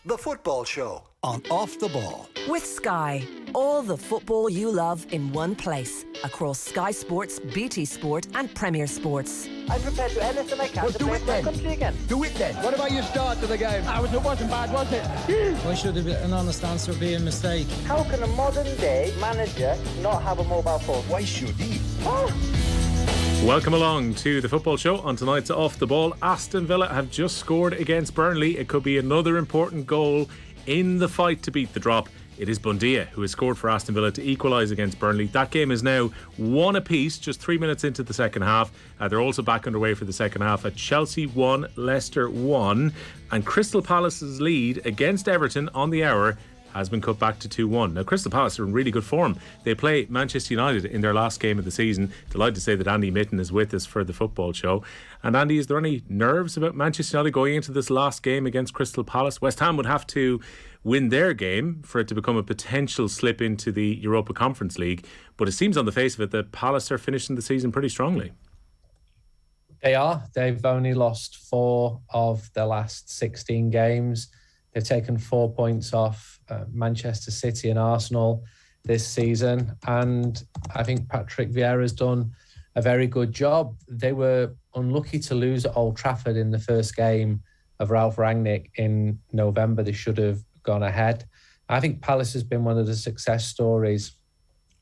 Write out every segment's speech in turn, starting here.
The Football Show on Off the Ball. With Sky, all the football you love in one place. Across Sky Sports, BT Sport and Premier Sports. I'm prepared to do anything I can to play for my country again. Do it then. What about your start to the game? It wasn't bad, was it? Why should an honest answer be a mistake? How can a modern day manager not have a mobile phone? Why should he? Welcome along to the Football Show. On tonight's Off the Ball, Aston Villa have just scored against Burnley. It could be another important goal in the fight to beat the drop. It is Buendia who has scored for Aston Villa to equalise against Burnley. That game is now 1 apiece, just 3 minutes into the second half. They're also back underway for the second half at Chelsea 1, Leicester 1. And Crystal Palace's lead against Everton on the hour has been cut back to 2-1. Now, Crystal Palace are in really good form. They play Manchester United in their last game of the season. Delighted to say that Andy Mitten is with us for the Football Show. And Andy, is there any nerves about Manchester United going into this last game against Crystal Palace? West Ham would have to win their game for it to become a potential slip into the Europa Conference League. But it seems on the face of it that Palace are finishing the season pretty strongly. They are. They've only lost 4 of their last 16 games. They've taken 4 points off Manchester City and Arsenal this season. And I think Patrick Vieira's done a very good job. They were unlucky to lose at Old Trafford in the first game of Ralph Rangnick in November. They should have gone ahead. I think Palace has been one of the success stories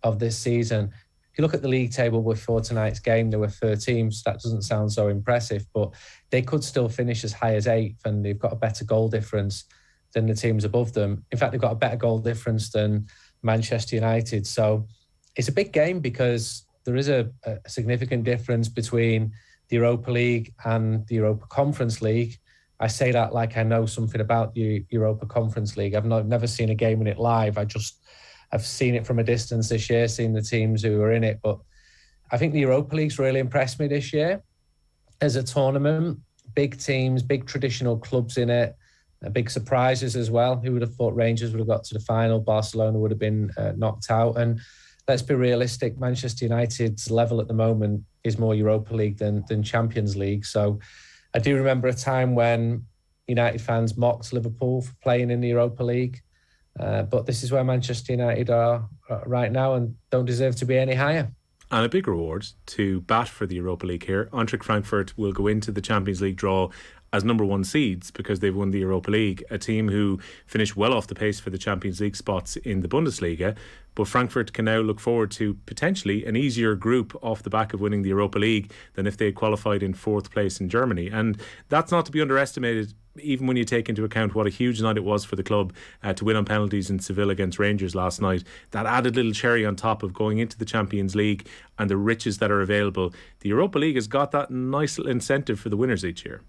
of this season. If you look at the league table before tonight's game, there were 13, so that doesn't sound so impressive, but they could still finish as high as 8th, and they've got a better goal difference than the teams above them. In fact, they've got a better goal difference than Manchester United. So it's a big game because there is a significant difference between the Europa League and the Europa Conference League. I say that like I know something about the Europa Conference League. I've never seen a game in it live. I've seen it from a distance this year, seen the teams who are in it. But I think the Europa League's really impressed me this year as a tournament. Big teams, big traditional clubs in it. Big surprises as well. Who would have thought Rangers would have got to the final? Barcelona would have been knocked out. And let's be realistic, Manchester United's level at the moment is more Europa League than Champions League. So I do remember a time when United fans mocked Liverpool for playing in the Europa League. But this is where Manchester United are right now and don't deserve to be any higher. And a big reward to bat for the Europa League here. Eintracht Frankfurt will go into the Champions League draw as number 1 seeds because they've won the Europa League, a team who finished well off the pace for the Champions League spots in the Bundesliga. But Frankfurt can now look forward to potentially an easier group off the back of winning the Europa League than if they had qualified in 4th place in Germany. And that's not to be underestimated, even when you take into account what a huge night it was for the club to win on penalties in Seville against Rangers last night. That added little cherry on top of going into the Champions League and the riches that are available. The Europa League has got that nice little incentive for the winners each year.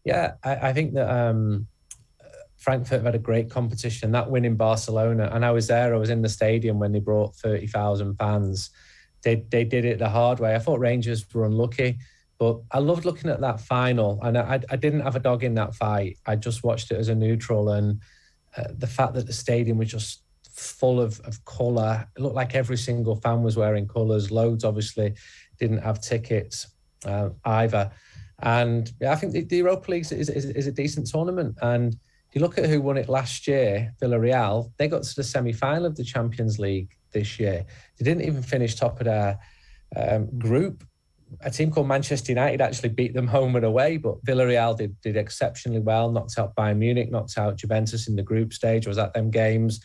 Yeah, I think that Frankfurt had a great competition. That win in Barcelona, and I was there, I was in the stadium when they brought 30,000 fans. They did it the hard way. I thought Rangers were unlucky, but I loved looking at that final. And I didn't have a dog in that fight. I just watched it as a neutral. And the fact that the stadium was just full of colour. It looked like every single fan was wearing colours. Loads obviously didn't have tickets either. And yeah, I think the Europa League is a decent tournament. And if you look at who won it last year, Villarreal, they got to the semi-final of the Champions League this year. They didn't even finish top of their group. A team called Manchester United actually beat them home and away, but Villarreal did exceptionally well, knocked out Bayern Munich, knocked out Juventus in the group stage, was at them games,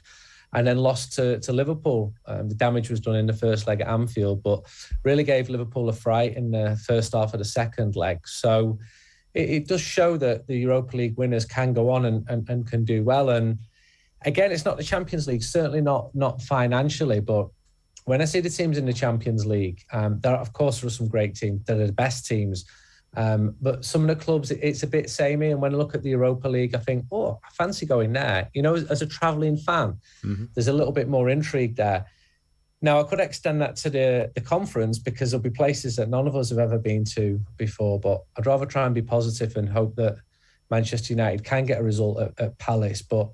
and then lost to Liverpool. The damage was done in the first leg at Anfield, but really gave Liverpool a fright in the first half of the second leg. So it does show that the Europa League winners can go on and can do well. And again, it's not the Champions League, certainly not financially, but when I see the teams in the Champions League, there are, of course, there are some great teams. They're the best teams. But some of the clubs, it's a bit samey. And when I look at the Europa League, I think, I fancy going there. You know, as a travelling fan, there's a little bit more intrigue there. Now, I could extend that to the conference because there'll be places that none of us have ever been to before. But I'd rather try and be positive and hope that Manchester United can get a result at Palace. But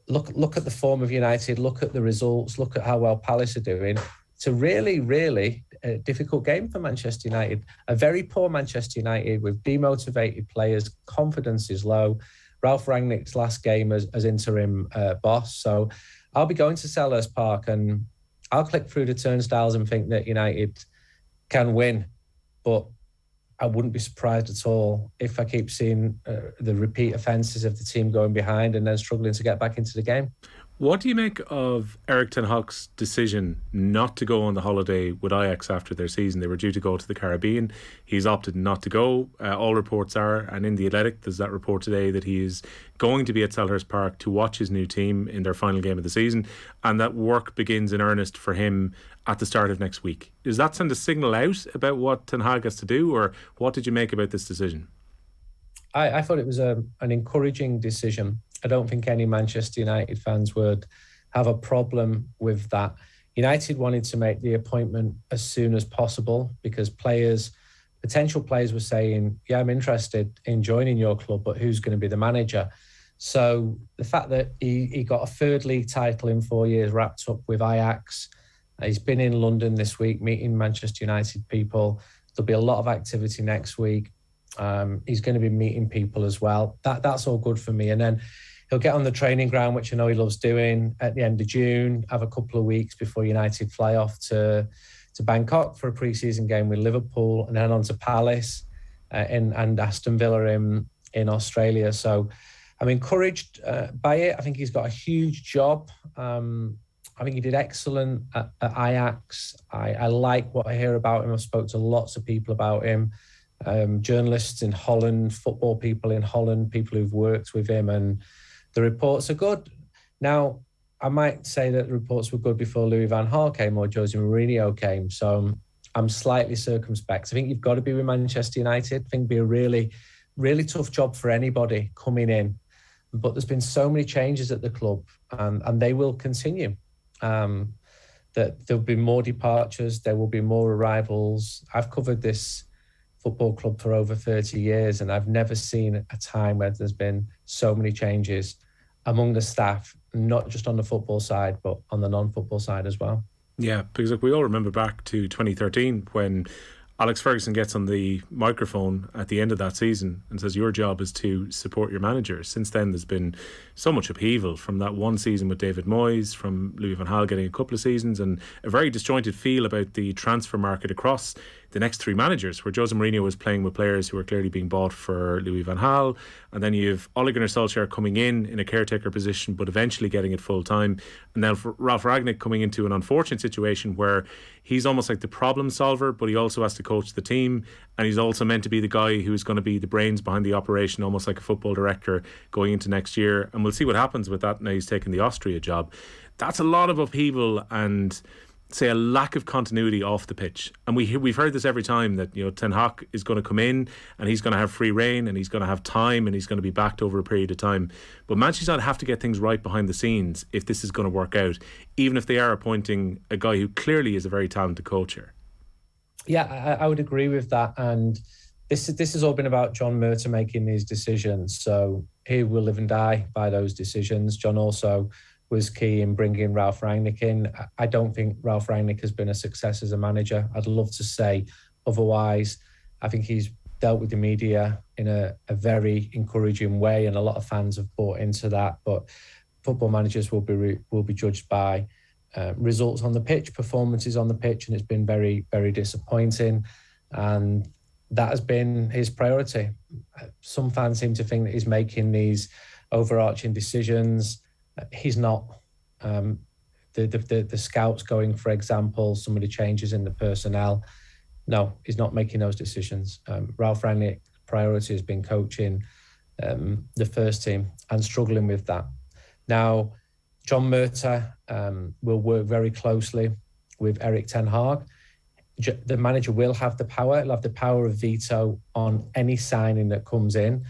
look at the form of United, look at the results, look at how well Palace are doing. It's a really, really difficult game for Manchester United. A very poor Manchester United with demotivated players, confidence is low. Ralph Rangnick's last game as interim boss. So I'll be going to Selhurst Park and I'll click through the turnstiles and think that United can win. But I wouldn't be surprised at all if I keep seeing the repeat offences of the team going behind and then struggling to get back into the game. What do you make of Erik Ten Hag's decision not to go on the holiday with Ajax after their season? They were due to go to the Caribbean. He's opted not to go. All reports are, and in The Athletic, there's that report today that he is going to be at Selhurst Park to watch his new team in their final game of the season, and that work begins in earnest for him at the start of next week. Does that send a signal out about what Ten Hag has to do, or what did you make about this decision? I thought it was an encouraging decision. I don't think any Manchester United fans would have a problem with that. United wanted to make the appointment as soon as possible because potential players were saying, yeah, I'm interested in joining your club, but who's going to be the manager? So the fact that he got a third league title in 4 years wrapped up with Ajax, he's been in London this week meeting Manchester United people. There'll be a lot of activity next week. He's going to be meeting people as well. That's all good for me. And then he'll get on the training ground, which I know he loves doing, at the end of June, have a couple of weeks before United fly off to Bangkok for a pre-season game with Liverpool, and then on to Palace and Aston Villa in Australia. So I'm encouraged by it. I think he's got a huge job. I think he did excellent at Ajax. I like what I hear about him. I've spoken to lots of people about him. Journalists in Holland, football people in Holland, people who've worked with him, and the reports are good. Now, I might say that the reports were good before Louis van Gaal came or Jose Mourinho came, so I'm slightly circumspect. I think you've got to be with Manchester United. I think it'd be a really, really tough job for anybody coming in, but there's been so many changes at the club, and they will continue. That there'll be more departures, there will be more arrivals. I've covered this football club for over 30 years, and I've never seen a time where there's been so many changes among the staff, not just on the football side, but on the non-football side as well. Yeah, because we all remember back to 2013 when Alex Ferguson gets on the microphone at the end of that season and says your job is to support your manager. Since then there's been so much upheaval, from that one season with David Moyes, from Louis van Gaal getting a couple of seasons, and a very disjointed feel about the transfer market across the next three managers, where Jose Mourinho was playing with players who were clearly being bought for Louis van Gaal, and then you have Ole Gunnar Solskjaer coming in a caretaker position but eventually getting it full time, and then Ralph Rangnick coming into an unfortunate situation where he's almost like the problem solver, but he also has to coach the team, and he's also meant to be the guy who's going to be the brains behind the operation, almost like a football director going into next year. And we'll see what happens with that now he's taken the Austria job. That's a lot of upheaval and, say, a lack of continuity off the pitch. And we've heard this every time, that, you know, Ten Hag is going to come in and he's going to have free reign and he's going to have time and he's going to be backed over a period of time. But Manchester United have to get things right behind the scenes if this is going to work out, even if they are appointing a guy who clearly is a very talented coacher. Yeah, I would agree with that. And this has all been about John Murtough making these decisions. So he will live and die by those decisions. John also was key in bringing Ralph Rangnick in. I don't think Ralph Rangnick has been a success as a manager. I'd love to say otherwise. I think he's dealt with the media in a very encouraging way, and a lot of fans have bought into that. But football managers will be judged by results on the pitch, performances on the pitch, and it's been very, very disappointing. And that has been his priority. Some fans seem to think that he's making these overarching decisions. He's not. The scouts going, for example, some of the changes in the personnel. No, he's not making those decisions. Ralph Rangnick's priority has been coaching the first team and struggling with that. Now, John Murtough will work very closely with Erik Ten Hag. The manager will have the power. He'll have the power of veto on any signing that comes in.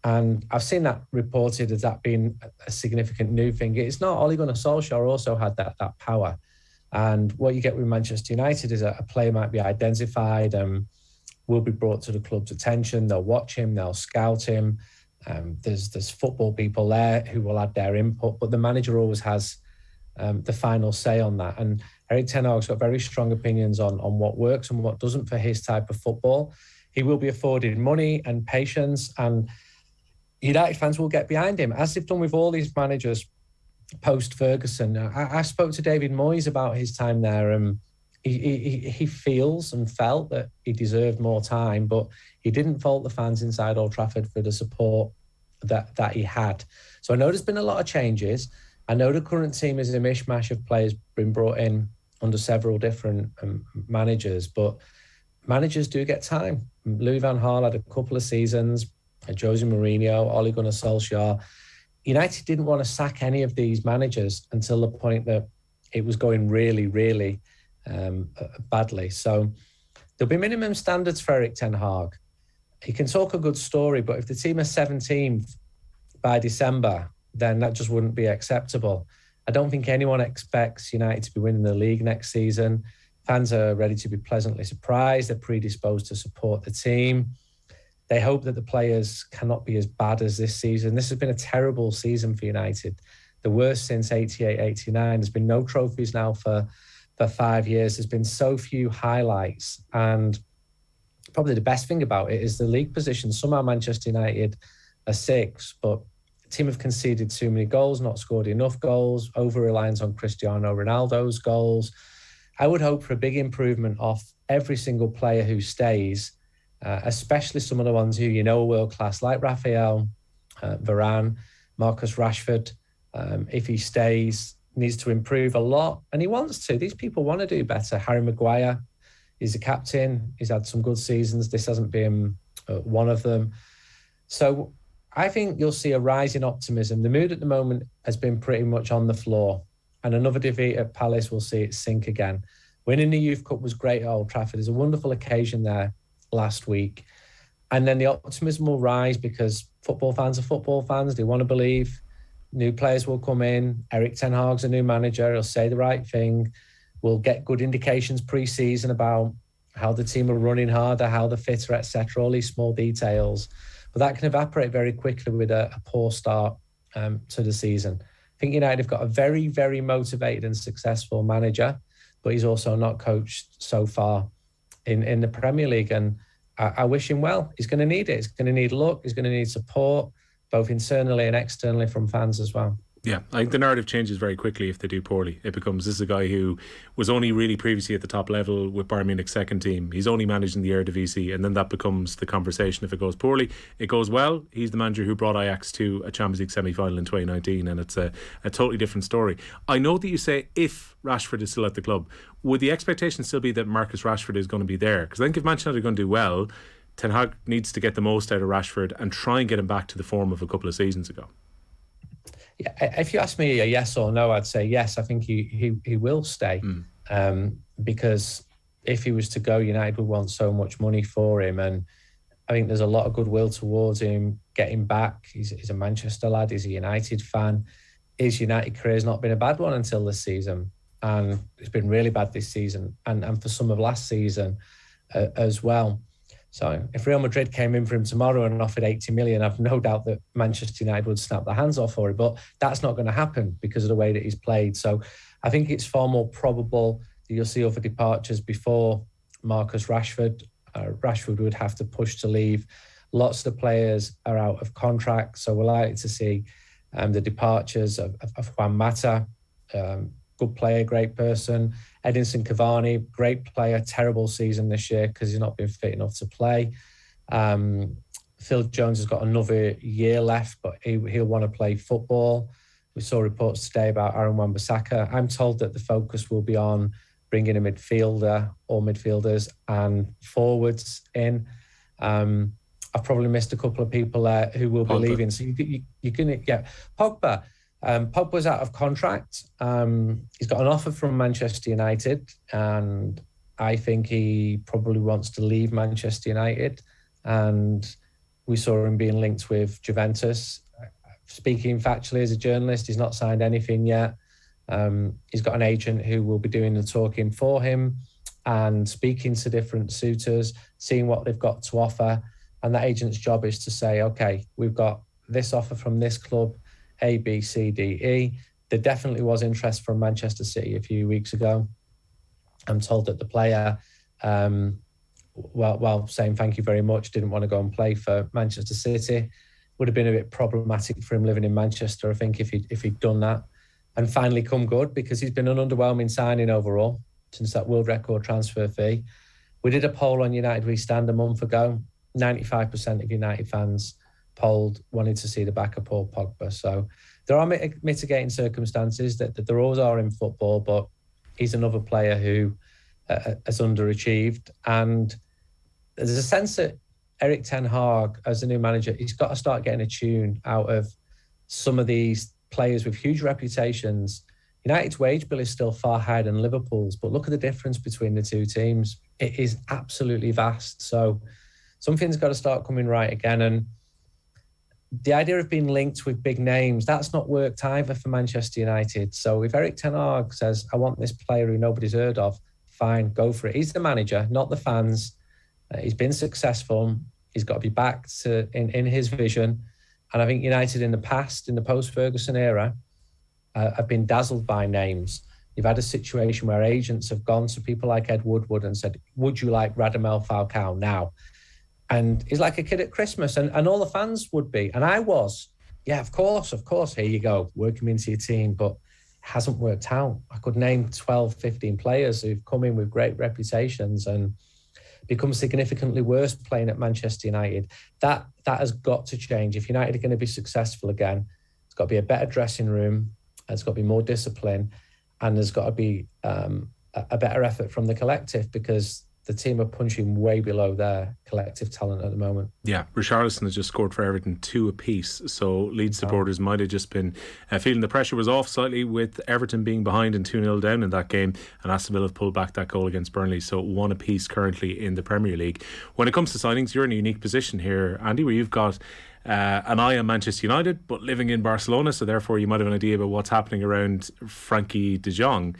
And I've seen that reported as that being a significant new thing. It's not. Ole Gunnar Solskjaer also had that power. And what you get with Manchester United is a player might be identified and will be brought to the club's attention. They'll watch him, they'll scout him. There's football people there who will add their input, but the manager always has the final say on that. And Erik Ten Hag's got very strong opinions on what works and what doesn't for his type of football. He will be afforded money and patience, and United fans will get behind him, as they've done with all these managers post-Ferguson. I spoke to David Moyes about his time there, and he feels and felt that he deserved more time, but he didn't fault the fans inside Old Trafford for the support that he had. So I know there's been a lot of changes. I know the current team is a mishmash of players been brought in under several different managers, but managers do get time. Louis van Gaal had a couple of seasons, Jose Mourinho, Ole Gunnar Solskjaer. United didn't want to sack any of these managers until the point that it was going really, really badly. So there'll be minimum standards for Erik Ten Hag. He can talk a good story, but if the team is 17th by December, then that just wouldn't be acceptable. I don't think anyone expects United to be winning the league next season. Fans are ready to be pleasantly surprised. They're predisposed to support the team. They hope that the players cannot be as bad as this season. This has been a terrible season for United, the worst since 88-89. There's been no trophies now for 5 years. There's been so few highlights. And probably the best thing about it is the league position. Somehow Manchester United are 6th, but the team have conceded too many goals, not scored enough goals, over-reliance on Cristiano Ronaldo's goals. I would hope for a big improvement off every single player who stays, especially some of the ones who are world-class, like Raphael, Varane, Marcus Rashford. If he stays, needs to improve a lot, and he wants to. These people want to do better. Harry Maguire, he's a captain. He's had some good seasons. This hasn't been one of them. So I think you'll see a rise in optimism. The mood at the moment has been pretty much on the floor, and another defeat at Palace will see it sink again. Winning the Youth Cup was great at Old Trafford. There's a wonderful occasion there last week. And then the optimism will rise because football fans are football fans. They want to believe. New players will come in. Erik Ten Hag's a new manager. He'll say the right thing. We'll get good indications pre-season about how the team are running harder, how they're fitter, etc. All these small details. But that can evaporate very quickly with a poor start to the season. I think United have got a very, very motivated and successful manager, but he's also not coached so far in the Premier League. And I wish him well. He's going to need it. He's going to need luck. He's going to need support, both internally and externally from fans as well. Yeah, I think the narrative changes very quickly if they do poorly. It becomes, this is a guy who was only really previously at the top level with Bayern Munich's second team. He's only managing the Eredivisie, and then that becomes the conversation if it goes poorly. It goes well, he's the manager who brought Ajax to a Champions League semi-final in 2019, and it's a totally different story. I know that you say if Rashford is still at the club, would the expectation still be that Marcus Rashford is going to be there? Because I think if Manchester United are going to do well, Ten Hag needs to get the most out of Rashford and try and get him back to the form of a couple of seasons ago. Yeah, if you ask me a yes or no, I'd say yes. I think he will stay because if he was to go, United would want so much money for him, and I think there's a lot of goodwill towards him getting back. He's a Manchester lad. He's a United fan. His United career's not been a bad one until this season, and it's been really bad this season, and for some of last season as well. So if Real Madrid came in for him tomorrow and offered 80 million, I've no doubt that Manchester United would snap their hands off for it. But that's not going to happen because of the way that he's played. So I think it's far more probable that you'll see other departures before Marcus Rashford. Rashford would have to push to leave. Lots of the players are out of contract. So we're likely to see the departures of Juan Mata, good player, great person. Edinson Cavani, great player, terrible season this year because he's not been fit enough to play. Phil Jones has got another year left, but he'll want to play football. We saw reports today about Aaron Wan-Bissaka. I'm told that the focus will be on bringing a midfielder or midfielders and forwards in. I've probably missed a couple of people there who will be leaving. So you're going to get Pogba. Pogba's out of contract. He's got an offer from Manchester United, and I think he probably wants to leave Manchester United. And we saw him being linked with Juventus. Speaking factually as a journalist, he's not signed anything yet. He's got an agent who will be doing the talking for him and speaking to different suitors, seeing what they've got to offer. And that agent's job is to say, okay, we've got this offer from this club, A, B, C, D, E. There definitely was interest from Manchester City a few weeks ago. I'm told that the player, while saying thank you very much, didn't want to go and play for Manchester City. would have been a bit problematic for him living in Manchester, I think, if he'd done that and finally come good, because he's been an underwhelming signing overall since that world record transfer fee. We did a poll on United We Stand a month ago. 95% of United fans polled wanted to see the back of Paul Pogba. So there are mitigating circumstances that there always are in football, but he's another player who has underachieved. And there's a sense that Erik Ten Hag, as the new manager, he's got to start getting a tune out of some of these players with huge reputations. United's wage bill is still far higher than Liverpool's, but look at the difference between the two teams. It is absolutely vast. So something's got to start coming right again. And the idea of being linked with big names, that's not worked either for Manchester United. So if Erik Ten Hag says, I want this player who nobody's heard of, fine, go for it. He's the manager, not the fans. He's been successful. He's got to be backed in his vision. And I think United in the past, in the post-Ferguson era, have been dazzled by names. You've had a situation where agents have gone to people like Ed Woodward and said, would you like Radamel Falcao now? And he's like a kid at Christmas, and all the fans would be. And I was, yeah, of course, here you go, work him into your team, but it hasn't worked out. I could name 12, 15 players who've come in with great reputations and become significantly worse playing at Manchester United. That has got to change. If United are going to be successful again, it's got to be a better dressing room, it's got to be more discipline, and there's got to be a better effort from the collective, because the team are punching way below their collective talent at the moment. Yeah, Richarlison has just scored for Everton 2 apiece, so Leeds supporters might have just been feeling the pressure was off slightly with Everton being behind and 2-0 down in that game, and Aston Villa have pulled back that goal against Burnley, so 1 apiece currently in the Premier League. When it comes to signings, you're in a unique position here, Andy, where you've got an eye on Manchester United but living in Barcelona, so therefore you might have an idea about what's happening around Frenkie De Jong.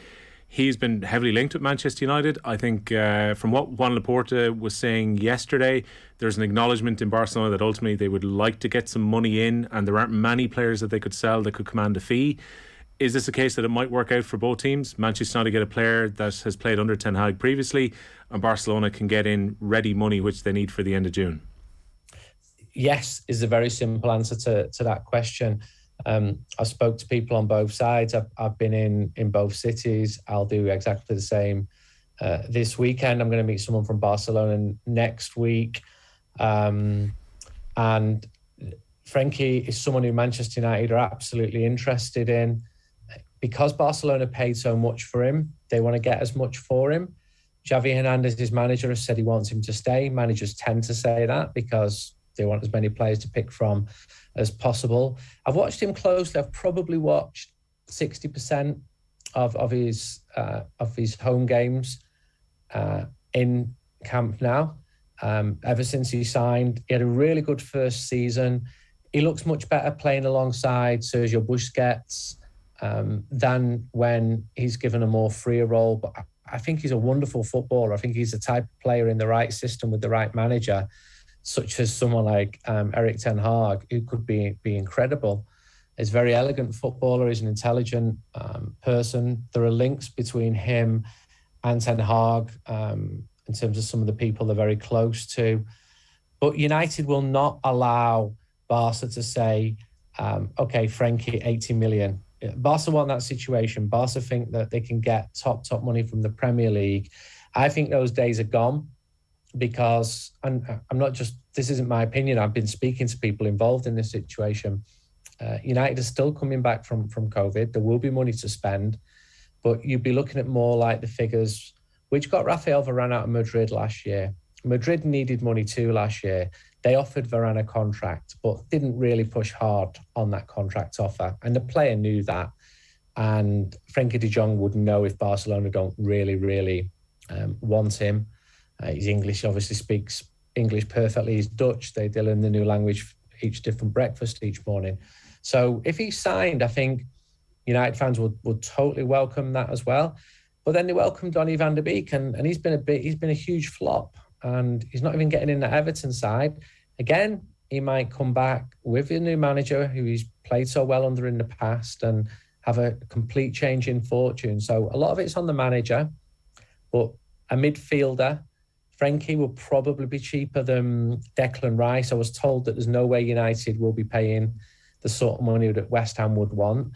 He's been heavily linked with Manchester United. I think from what Juan Laporta was saying yesterday, there's an acknowledgement in Barcelona that ultimately they would like to get some money in, and there aren't many players that they could sell that could command a fee. Is this a case that it might work out for both teams? Manchester United get a player that has played under Ten Hag previously, and Barcelona can get in ready money which they need for the end of June. Yes is a very simple answer to that question. I spoke to people on both sides. I've been in both cities. I'll do exactly the same this weekend. I'm going to meet someone from Barcelona next week. And Frenkie is someone who Manchester United are absolutely interested in. Because Barcelona paid so much for him, they want to get as much for him. Xavi Hernandez, his manager, has said he wants him to stay. Managers tend to say that because they want as many players to pick from as possible. I've watched him closely. I've probably watched 60% of his home games in camp now. Ever since he signed, he had a really good first season. He looks much better playing alongside Sergio Busquets than when he's given a more freer role. But I think he's a wonderful footballer. I think he's the type of player in the right system with the right manager, such as someone like Erik Ten Hag, who could be incredible. He's a very elegant footballer. He's an intelligent person. There are links between him and Ten Hag in terms of some of the people they're very close to. But United will not allow Barca to say, okay, Frenkie, 80 million. Barca want that situation. Barca think that they can get top money from the Premier League. I think those days are gone. Because, and I'm not just, this isn't my opinion, I've been speaking to people involved in this situation. United is still coming back from COVID. There will be money to spend, but you'd be looking at more like the figures which got Rafael Varane out of Madrid last year. Madrid needed money too last year. They offered Varane a contract, but didn't really push hard on that contract offer. And the player knew that. And Frenkie De Jong would know if Barcelona don't really want him. He's English, obviously speaks English perfectly. He's Dutch. They learn the new language each different breakfast each morning. So if he signed, I think United fans would totally welcome that as well. But then they welcomed Donny van de Beek, and he's been a huge flop, and he's not even getting in the Everton side. Again, he might come back with a new manager who he's played so well under in the past and have a complete change in fortune. So a lot of it's on the manager, but a midfielder Frenkie will probably be cheaper than Declan Rice. I was told that there's no way United will be paying the sort of money that West Ham would want.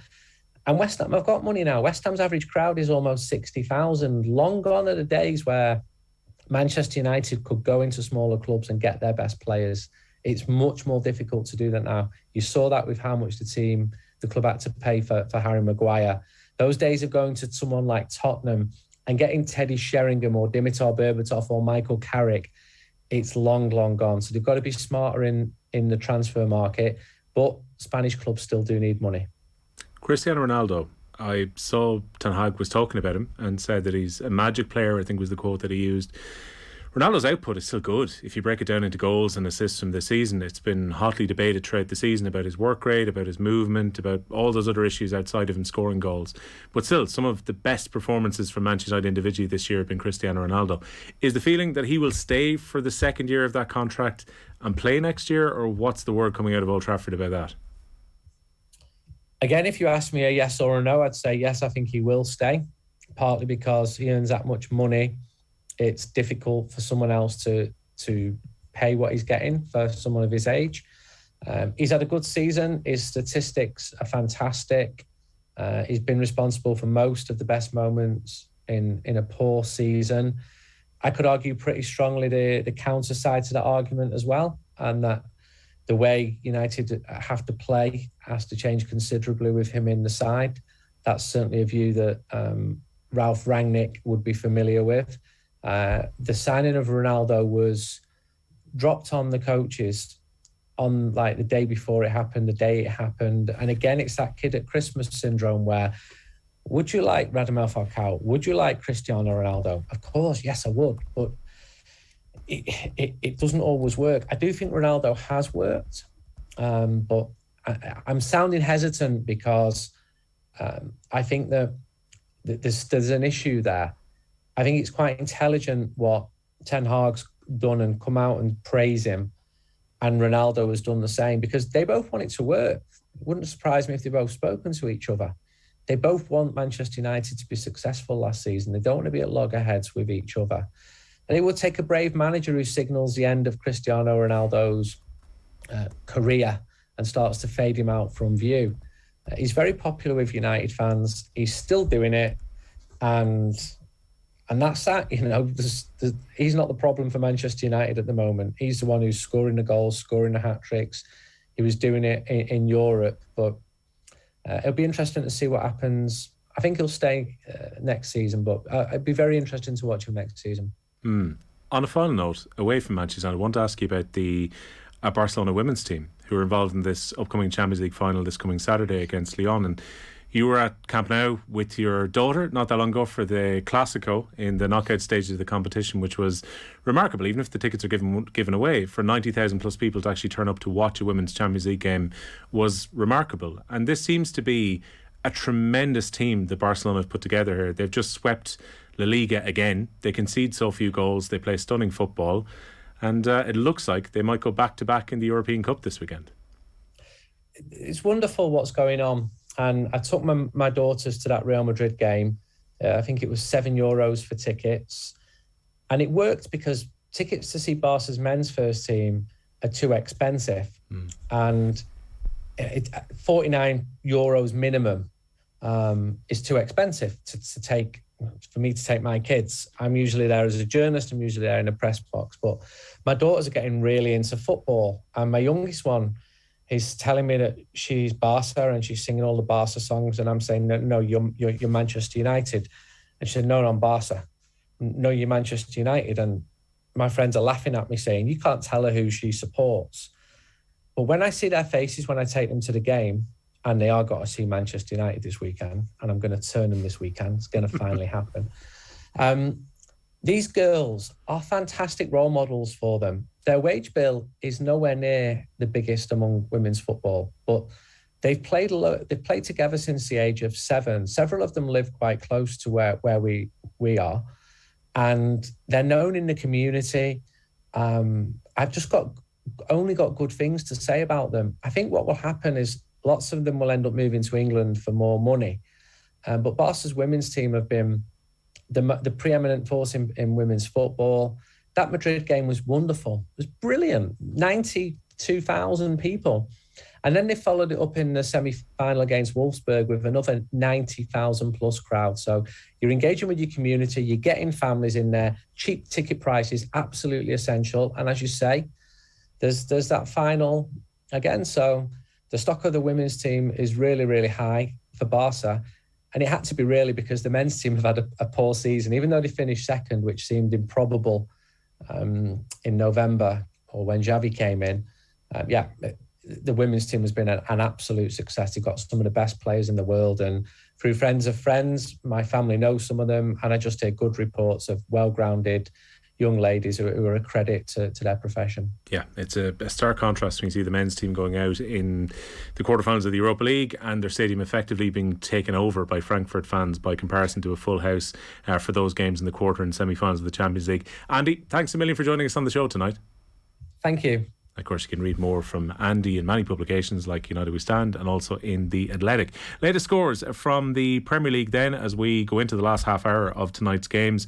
And West Ham have got money now. West Ham's average crowd is almost 60,000. Long gone are the days where Manchester United could go into smaller clubs and get their best players. It's much more difficult to do that now. You saw that with how much the club had to pay for Harry Maguire. Those days of going to someone like Tottenham and getting Teddy Sheringham or Dimitar Berbatov or Michael Carrick, it's long, long gone. So they've got to be smarter in the transfer market, but Spanish clubs still do need money. Cristiano Ronaldo, I saw Ten Hag was talking about him and said that he's a magic player, I think was the quote that he used. Ronaldo's output is still good. If you break it down into goals and assists from the season, it's been hotly debated throughout the season about his work rate, about his movement, about all those other issues outside of him scoring goals. But still, some of the best performances from Manchester United individually this year have been Cristiano Ronaldo. Is the feeling that he will stay for the second year of that contract and play next year, or what's the word coming out of Old Trafford about that? Again, if you ask me a yes or a no, I'd say yes, I think he will stay, partly because he earns that much money. It's difficult for someone else to pay what he's getting for someone of his age. He's had a good season. His statistics are fantastic. He's been responsible for most of the best moments in a poor season. I could argue pretty strongly the counter side to that argument as well, and that the way United have to play has to change considerably with him in the side. That's certainly a view that Ralph Rangnick would be familiar with. The signing of Ronaldo was dropped on the coaches on like the day before it happened, the day it happened. And again, it's that kid at Christmas syndrome where, would you like Radamel Falcao? Would you like Cristiano Ronaldo? Of course, yes, I would. But it doesn't always work. I do think Ronaldo has worked, but I'm sounding hesitant because I think that there's an issue there. I think it's quite intelligent what Ten Hag's done and come out and praise him, and Ronaldo has done the same, because they both want it to work. It wouldn't surprise me if they've both spoken to each other. They both want Manchester United to be successful last season. They don't want to be at loggerheads with each other. And it would take a brave manager who signals the end of Cristiano Ronaldo's career and starts to fade him out from view. He's very popular with United fans. He's still doing it. And that's that. You know, he's not the problem for Manchester United at the moment. He's the one who's scoring the goals, scoring the hat-tricks. He was doing it in Europe. But it'll be interesting to see what happens. I think he'll stay next season, but it'd be very interesting to watch him next season. On a final note, away from Manchester United, I want to ask you about the Barcelona women's team who are involved in this upcoming Champions League final this coming Saturday against Lyon. And you were at Camp Nou with your daughter not that long ago for the Clásico in the knockout stages of the competition, which was remarkable. Even if the tickets are given away, for 90,000 plus people to actually turn up to watch a women's Champions League game was remarkable. And this seems to be a tremendous team that Barcelona have put together here. They've just swept La Liga again. They concede so few goals. They play stunning football. And it looks like they might go back-to-back in the European Cup this weekend. It's wonderful what's going on. And I took my daughters to that Real Madrid game. I think it was €7 for tickets. And it worked because tickets to see Barca's men's first team are too expensive. And €49 minimum is too expensive for me to take my kids. I'm usually there as a journalist. I'm usually there in a press box. But my daughters are getting really into football. And my youngest one, he's telling me that she's Barca and she's singing all the Barca songs. And I'm saying, no, you're Manchester United. And she said, no, I'm Barca. No, you're Manchester United. And my friends are laughing at me saying, you can't tell her who she supports. But when I see their faces, when I take them to the game, and they are got to see Manchester United this weekend, and I'm going to turn them this weekend. It's going to finally happen. These girls are fantastic role models for them. Their wage bill is nowhere near the biggest among women's football, but they've played together since the age of 7. Several of them live quite close to where we are, and they're known in the community. I've just only got good things to say about them. I think what will happen is lots of them will end up moving to England for more money. But Barca's women's team have been the preeminent force in women's football. that Madrid game was wonderful. It was brilliant. 92,000 people. And then they followed it up in the semi-final against Wolfsburg with another 90,000 plus crowd. So you're engaging with your community, you're getting families in there. Cheap ticket prices, absolutely essential. And as you say, there's that final again. So the stock of the women's team is really, really high for Barca. And it had to be really because the men's team have had a poor season, even though they finished second, which seemed improbable in November or when Xavi came in. The women's team has been an absolute success. They've got some of the best players in the world, and through friends of friends, my family knows some of them, and I just hear good reports of well-grounded young ladies who are a credit to their profession. Yeah, it's a stark contrast when you see the men's team going out in the quarterfinals of the Europa League and their stadium effectively being taken over by Frankfurt fans by comparison to a full house for those games in the quarter and semi-finals of the Champions League. Andy, thanks a million for joining us on the show tonight. Thank you. Of course, you can read more from Andy in many publications like United We Stand and also in The Athletic. Latest scores from the Premier League then as we go into the last half hour of tonight's games.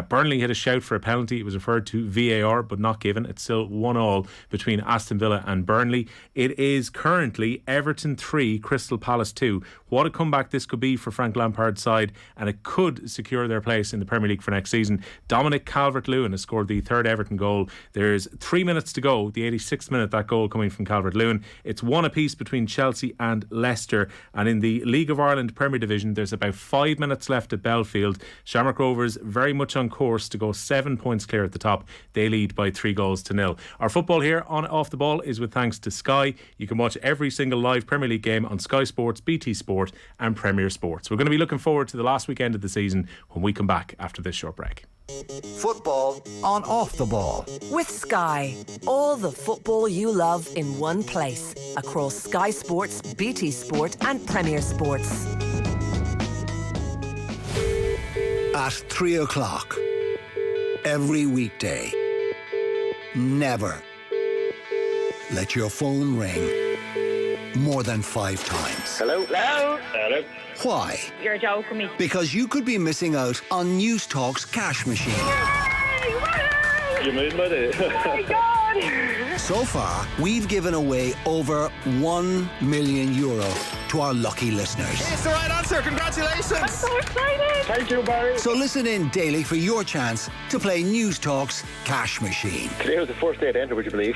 Burnley had a shout for a penalty. It was referred to VAR but not given. It's still 1-1 between Aston Villa and Burnley. It is currently Everton 3, Crystal Palace 2. What a comeback this could be for Frank Lampard's side, and it could secure their place in the Premier League for next season. Dominic Calvert-Lewin has scored the third Everton goal. There's 3 minutes to go, the 86th minute, that goal coming from Calvert-Lewin. It's one apiece between Chelsea and Leicester, and in the League of Ireland Premier Division there's about 5 minutes left at Belfield. Shamrock Rovers very much on course to go 7 points clear at the top. They lead by 3-0. Our football here on Off the Ball is with thanks to Sky. You can watch every single live Premier League game on Sky Sports, BT Sport and Premier Sports. We're going to be looking forward to the last weekend of the season when we come back after this short break. Football on Off the Ball. With Sky, all the football you love in one place. Across Sky Sports, BT Sport and Premier Sports. At 3 o'clock. Every weekday. Never let your phone ring more than 5 times. Hello? Hello? Hello? Why? You're joking me. Because you could be missing out on News Talk's cash machine. You mean by it? Oh my God! So far, we've given away over €1 million to our lucky listeners. It's the right answer. Congratulations. I'm so excited. Thank you, Barry. So listen in daily for your chance to play News Talk's cash machine. Today was the first day to enter, would you believe?